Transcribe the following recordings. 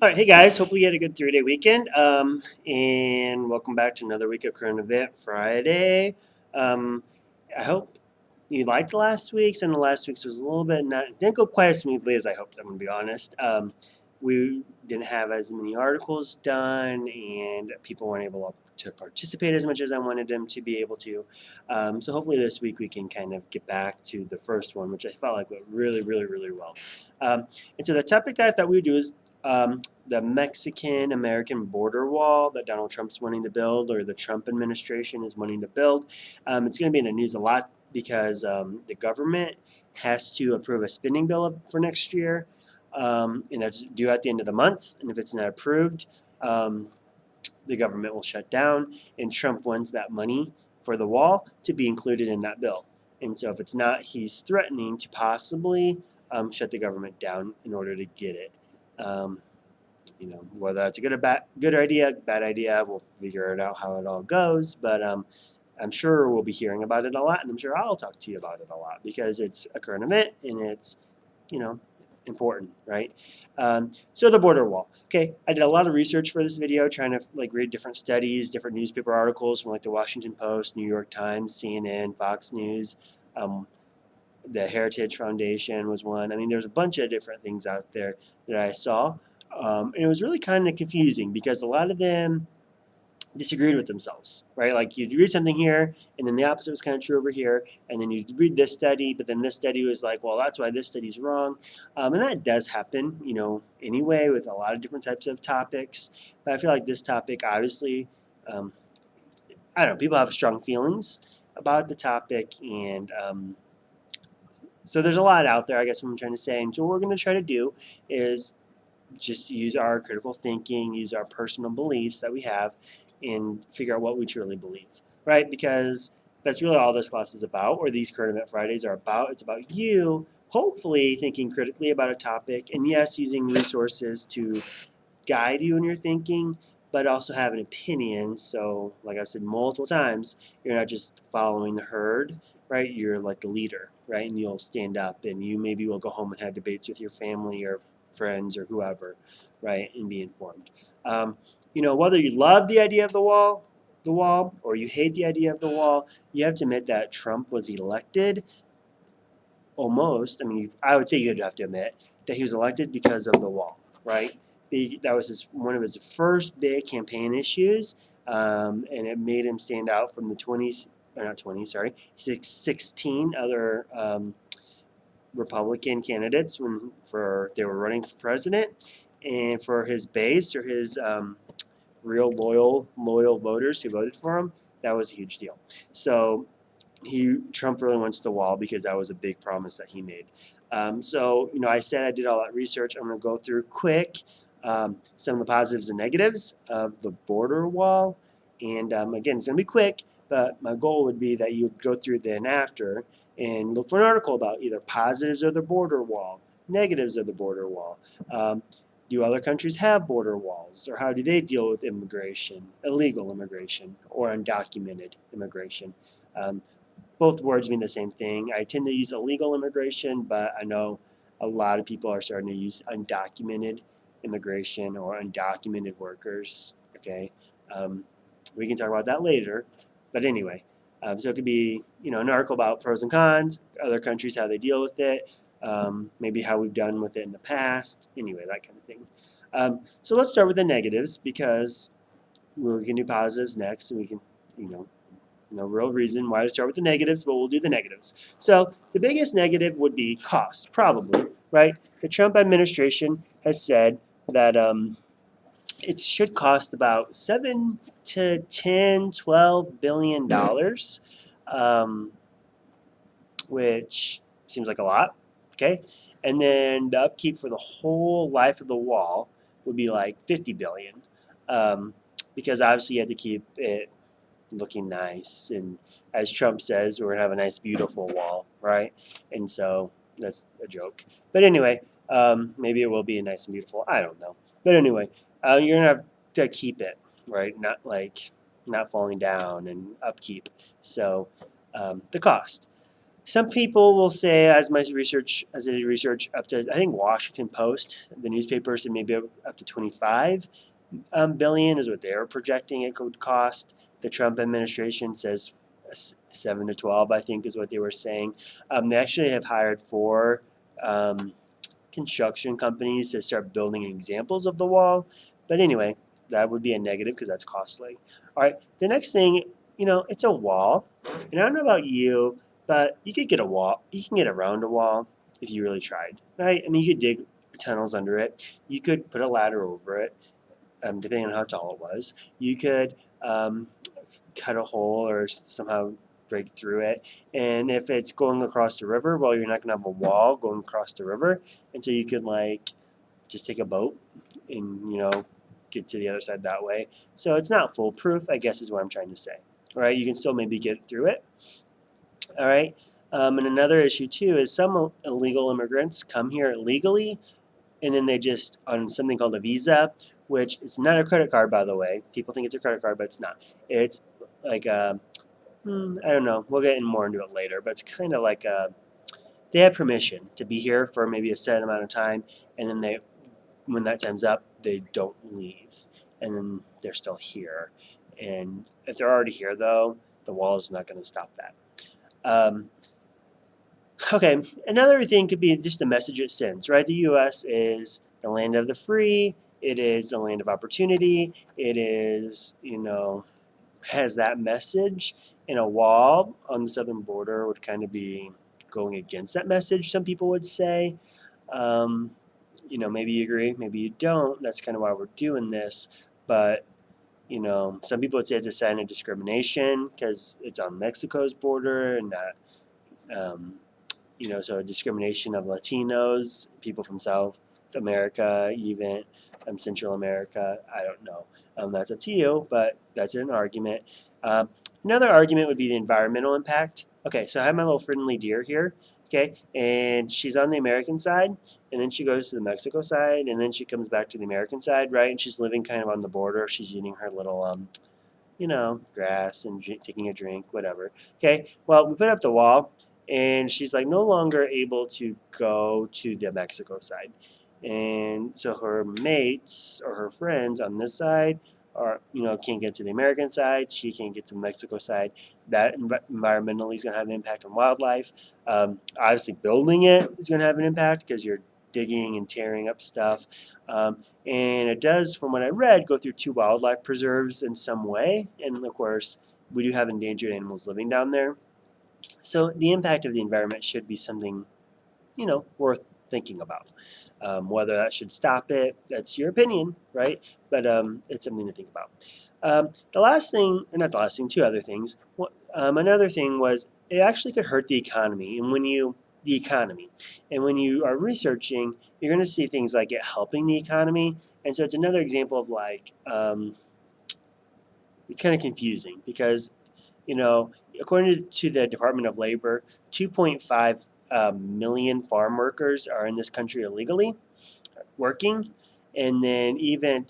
All right, hey guys, hopefully you had a good 3-day weekend. And welcome back to another week of Current Event Friday. I hope you liked last week's, and the last week's was a little bit not didn't go quite as smoothly as I hoped. I'm gonna be honest. We didn't have as many articles done, and people weren't able to participate as much as I wanted them to be able to. So hopefully this week we can kind of get back to the first one, which I felt like went really, really, really well. And so the topic that I thought we would do is the Mexican-American border wall that Donald Trump's wanting to build, or the Trump administration is wanting to build. It's going to be in the news a lot because the government has to approve a spending bill for next year, and that's due at the end of the month. And if it's not approved, the government will shut down, and Trump wants that money for the wall to be included in that bill. And so if it's not, he's threatening to possibly shut the government down in order to get it. Um, whether that's a good idea, bad idea, we'll figure it out how it all goes. But I'm sure we'll be hearing about it a lot, and I'm sure I'll talk to you about it a lot because it's a current event and it's, you know, important, right? So the border wall. Okay, I did a lot of research for this video, trying to read different studies, different newspaper articles from the Washington Post, New York Times, CNN, Fox News. The Heritage Foundation was one. I mean, there's a bunch of different things out there that I saw. And it was really kind of confusing because a lot of them disagreed with themselves, right? Like you'd read something here, and then the opposite was kind of true over here, and then you'd read this study, but then this study was like, well, that's why this study's wrong. And that does happen, anyway, with a lot of different types of topics. But I feel like this topic, obviously, um, I don't know, people have strong feelings about the topic, and so there's a lot out there, I guess, what I'm trying to say. And so what we're going to try to do is just use our critical thinking, use our personal beliefs that we have, and figure out what we truly believe, right? Because that's really all this class is about, or these Current Event Fridays are about. It's about you, hopefully, thinking critically about a topic, and yes, using resources to guide you in your thinking, but also have an opinion. So, like I said multiple times, you're not just following the herd, right? You're like the leader, right? And you'll stand up, and you maybe will go home and have debates with your family or friends or whoever, right? And be informed. Whether you love the idea of the wall, or you hate the idea of the wall, you have to admit that Trump was elected almost. I mean, I would say you'd have to admit that he was elected because of the wall, right? That was one of his first big campaign issues, and it made him stand out from the 20s, or not 20, sorry, 16 other Republican candidates when they were running for president, and for his base, or his real loyal voters who voted for him, that was a huge deal. So Trump really wants the wall because that was a big promise that he made. I said I did all that research. I'm going to go through quick some of the positives and negatives of the border wall. And again, it's going to be quick, but my goal would be that you'd go through then after and look for an article about either positives of the border wall, negatives of the border wall. Do other countries have border walls, or how do they deal with immigration, illegal immigration, or undocumented immigration? Um, both words mean the same thing. I tend to use illegal immigration, but I know a lot of people are starting to use undocumented immigration or undocumented workers. Okay, um, we can talk about that later. But anyway, so it could be an article about pros and cons, other countries how they deal with it, maybe how we've done with it in the past. Anyway, that kind of thing. So let's start with the negatives because we can do positives next, and we can no real reason why to start with the negatives, but we'll do the negatives. So the biggest negative would be cost, probably, right? The Trump administration has said that it should cost about 7 to 10, $12 billion, which seems like a lot, okay? And then the upkeep for the whole life of the wall would be like 50 billion, because obviously you have to keep it looking nice, and as Trump says, we're gonna have a nice, beautiful wall, right? And so that's a joke. But anyway, maybe it will be a nice and beautiful. I don't know. But anyway, you're gonna have to keep it, right? Not falling down, and upkeep. So the cost. Some people will say, as I did research, up to, I think Washington Post, the newspaper, said maybe up to 25 billion is what they're projecting it could cost. The Trump administration says 7 to 12, I think, is what they were saying. They actually have hired 4 um, construction companies to start building examples of the wall. But anyway, that would be a negative because that's costly. All right, the next thing, it's a wall. And I don't know about you, but you could get a wall. You can get around a wall if you really tried, right? I mean, you could dig tunnels under it. You could put a ladder over it, depending on how tall it was. You could cut a hole or somehow break through it. And if it's going across the river, well, you're not going to have a wall going across the river. And so you could just take a boat and, get to the other side that way. So it's not foolproof, I guess is what I'm trying to say. All right, you can still maybe get through it. All right. And another issue too is some illegal immigrants come here legally and then they just on something called a visa, which is not a credit card, by the way. People think it's a credit card, but it's not. It's like I don't know. We'll get more into it later, but it's kind of like they have permission to be here for maybe a set amount of time, and then when that time's up, they don't leave, and then they're still here. And if they're already here, though, the wall is not going to stop that. Um, Okay, another thing could be just the message it sends, right? The U.S. is the land of the free. It is the land of opportunity. It is, has that message. And a wall on the southern border would kind of be going against that message, some people would say. Um, maybe you agree, maybe you don't. That's kind of why we're doing this. But, some people would say it's a sign of discrimination because it's on Mexico's border and that. Um, so a discrimination of Latinos, people from South America, even Central America. I don't know. That's up to you, but that's an argument. Um, Another argument would be the environmental impact. Okay, so I have my little friendly deer here. Okay, and she's on the American side, and then she goes to the Mexico side, and then she comes back to the American side, right? And she's living kind of on the border. She's eating her little grass and taking a drink, whatever. Okay, well, we put up the wall, and she's like no longer able to go to the Mexico side. And so her mates or her friends on this side can't get to the American side. She can't get to the Mexico side. That environmentally is going to have an impact on wildlife. Obviously, building it is going to have an impact because you're digging and tearing up stuff. And it does, from what I read, go through 2 wildlife preserves in some way. And of course, we do have endangered animals living down there. So the impact of the environment should be something, worth thinking about. Whether that should stop it, that's your opinion, right? But it's something to think about. The last thing, or not the last thing, 2 other things. Another thing was it actually could hurt the economy. And when you are researching, you're going to see things like it helping the economy. And so it's another example of it's kind of confusing because, according to the Department of Labor, 2.5 million farm workers are in this country illegally working. And then even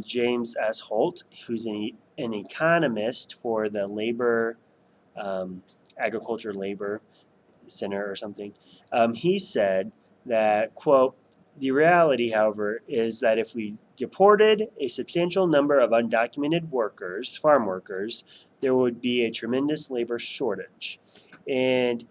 James S. Holt, who's an economist for the Agriculture Labor Center or something, he said that, quote, the reality, however, is that if we deported a substantial number of undocumented workers, farm workers, there would be a tremendous labor shortage. And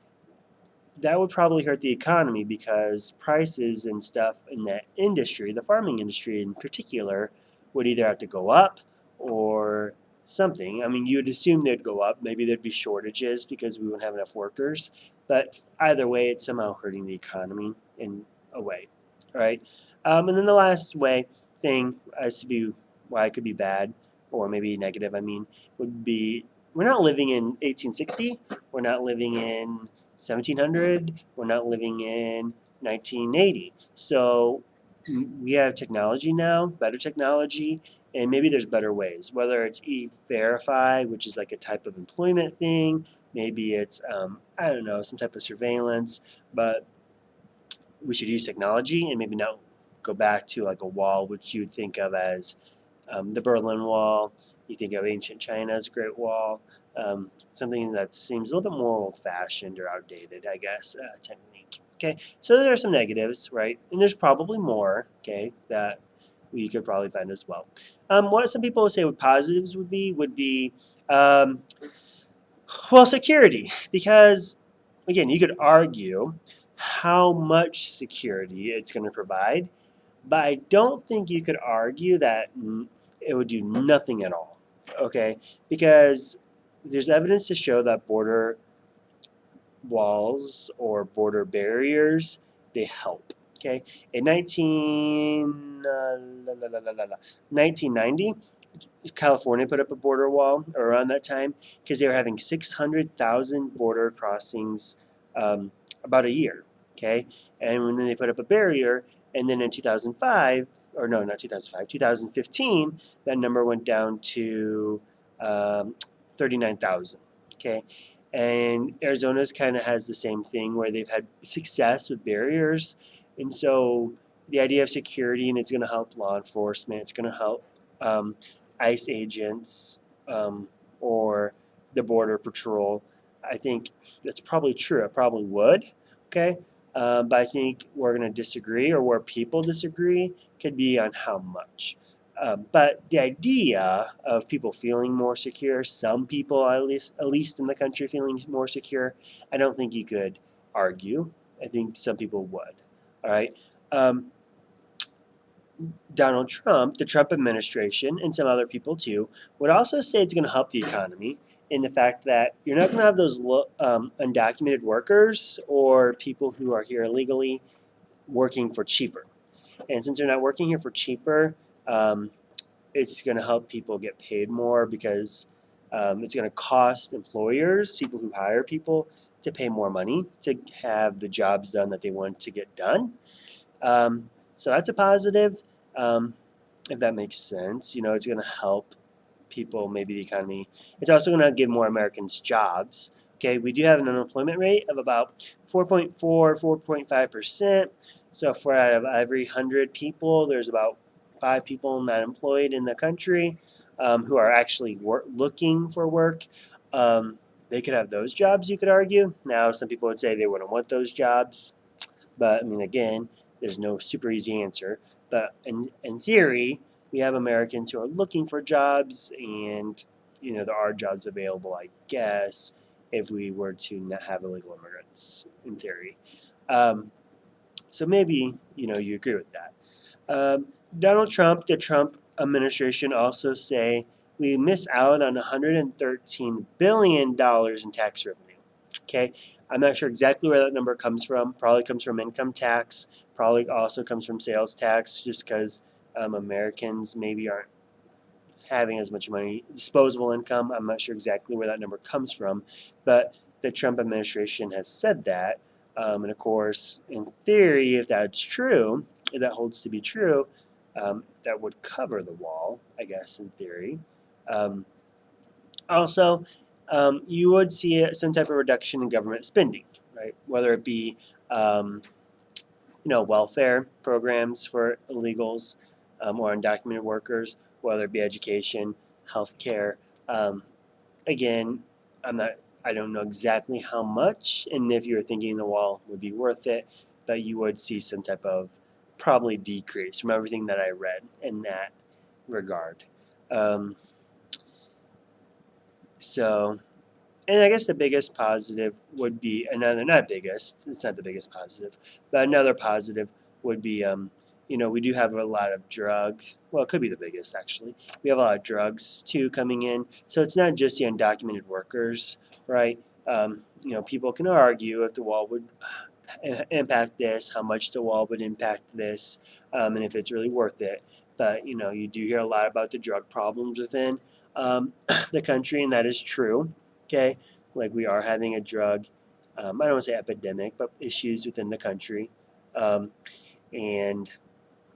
that would probably hurt the economy because prices and stuff in that industry, the farming industry in particular, would either have to go up or something. I mean, you'd assume they'd go up. Maybe there'd be shortages because we wouldn't have enough workers. But either way, it's somehow hurting the economy in a way. All right. And then the last thing as to be why it could be bad or maybe negative, would be we're not living in 1860. We're not living in 1700. We're not living in 1980. So we have technology now, better technology, and maybe there's better ways. Whether it's E-Verify, which is like a type of employment thing, maybe it's I don't know, some type of surveillance, but we should use technology and maybe not go back to like a wall, which you would think of as the Berlin Wall. You think of ancient China as a Great Wall. something that seems a little bit more old-fashioned or outdated, I guess, technique. Okay, so there are some negatives, right? And there's probably more, okay, that we could probably find as well. What some people would say what positives would be um, well, security, because again, you could argue how much security it's going to provide, but I don't think you could argue that it would do nothing at all. Okay, because there's evidence to show that border walls or border barriers, they help. Okay, in 1990, California put up a border wall around that time because they were having 600,000 border crossings about a year. Okay, and then they put up a barrier, and then in 2005, or no, not 2005, 2015, that number went down to 39,000. Okay, and Arizona's kind of has the same thing where they've had success with barriers, and so the idea of security, and it's going to help law enforcement, it's going to help ICE agents or the Border Patrol. I think that's probably true. It probably would. Okay. But I think we're going to disagree, or where people disagree could be on how much. But the idea of people feeling more secure, some people at least in the country feeling more secure, I don't think you could argue. I think some people would. All right. Um, Donald Trump, the Trump administration, and some other people too, would also say it's going to help the economy in the fact that you're not going to have those undocumented workers or people who are here illegally working for cheaper. And since they're not working here for cheaper, um, it's going to help people get paid more because it's going to cost employers, people who hire people, to pay more money to have the jobs done that they want to get done. So that's a positive, if that makes sense. You know, it's going to help people, maybe the economy. It's also going to give more Americans jobs. Okay, we do have an unemployment rate of about 4.4, 4.5%. So for out of every 100 people, there's about 5 people not employed in the country who are actually looking for work. They could have those jobs, you could argue. Now, some people would say they wouldn't want those jobs. But I mean, again, there's no super easy answer. But in theory, we have Americans who are looking for jobs, and you know there are jobs available, I guess, if we were to not have illegal immigrants. In theory, so maybe you agree with that. Um, Donald Trump, the Trump administration also say we miss out on $113 billion in tax revenue. Okay, I'm not sure exactly where that number comes from. Probably comes from income tax. Probably also comes from sales tax, just because Americans maybe aren't having as much money, disposable income. I'm not sure exactly where that number comes from, but the Trump administration has said that. And of course, in theory, if that's true, if that holds to be true, that would cover the wall, I guess, in theory. Um, Also, you would see some type of reduction in government spending, right? Whether it be, um, welfare programs for illegals or undocumented workers, whether it be education, healthcare. Um, Again, I don't know exactly how much, and if you're thinking the wall would be worth it, but you would see some type of probably decrease from everything that I read in that regard. Um, so And I guess the biggest positive would be another, not biggest, it's not the biggest positive, but another positive would be, we do have a lot of well, it could be the biggest actually. We have a lot of drugs too coming in. So it's not just the undocumented workers, right? People can argue if the wall would impact this, how much the wall would impact this, and if it's really worth it. But, you do hear a lot about the drug problems within the country, and that is true. Okay, like we are having a drug, I don't want to say epidemic, but issues within the country, and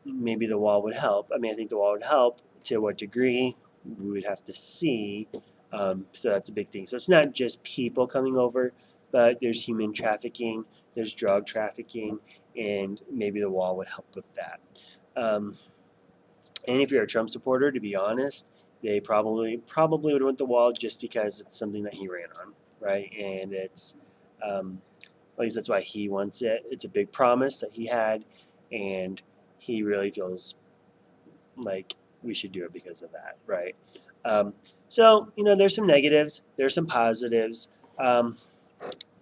maybe the wall would help. I mean, I think the wall would help. To what degree, we would have to see. So that's a big thing. So it's not just people coming over, but there's human trafficking, there's drug trafficking, and maybe the wall would help with that. Um, and if you're a Trump supporter, to be honest, they probably would want the wall just because it's something that he ran on, right? And it's at least that's why he wants it. It's a big promise that he had, and he really feels like we should do it because of that, right? Um, so there's some negatives, there's some positives. Um,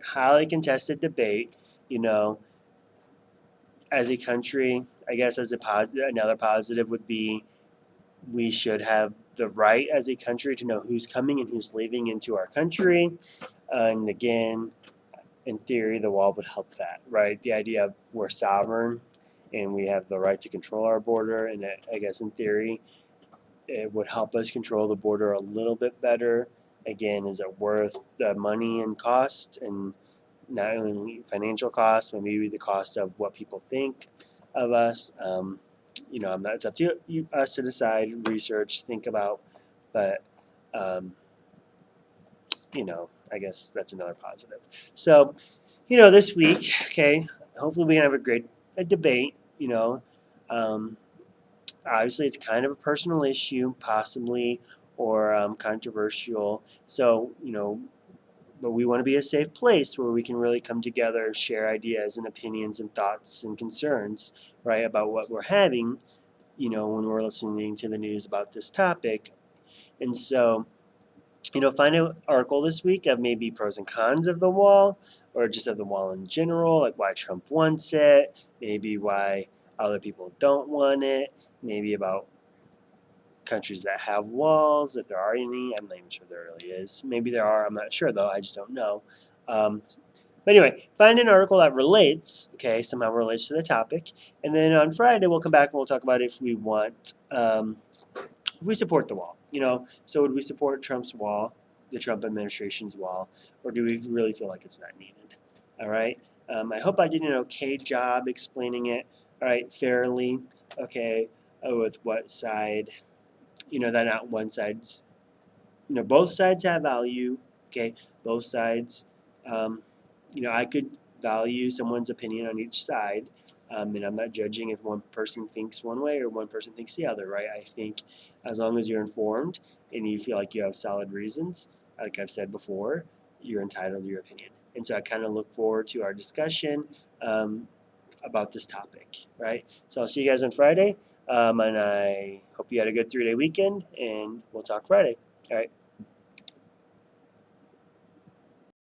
Highly contested debate. You know, as a country, I guess another positive would be we should have the right as a country to know who's coming and who's leaving into our country. And again, in theory, the wall would help that, right? The idea of we're sovereign and we have the right to control our border, and I guess in theory, it would help us control the border a little bit better. Again, is it worth the money and cost, and not only financial cost, but maybe the cost of what people think of us? It's up to us to decide, research, think about, but um, I guess that's another positive. So, this week, okay, hopefully we can have a debate. Um, Obviously it's kind of a personal issue, possibly, or controversial. So, but we want to be a safe place where we can really come together, share ideas and opinions and thoughts and concerns, right, about what we're having, when we're listening to the news about this topic. And so, find an article this week of maybe pros and cons of the wall, or just of the wall in general, like why Trump wants it, maybe why other people don't want it, maybe about countries that have walls, if there are any. I'm not even sure there really is. Maybe there are. I'm not sure though. I just don't know. But anyway, find an article that relates, okay, somehow relates to the topic, and then on Friday we'll come back and we'll talk about if we want, if we support the wall. So would we support Trump's wall, the Trump administration's wall, or do we really feel like it's not needed? All right. I hope I did an okay job explaining it, all right, fairly, okay, with what side, that not one side's, both sides have value, okay, both sides, um, I could value someone's opinion on each side, and I'm not judging if one person thinks one way or one person thinks the other, right? I think as long as you're informed and you feel like you have solid reasons, like I've said before, you're entitled to your opinion. And so I kind of look forward to our discussion about this topic, right? So I'll see you guys on Friday, and I hope you had a good 3-day weekend, and we'll talk Friday. All right.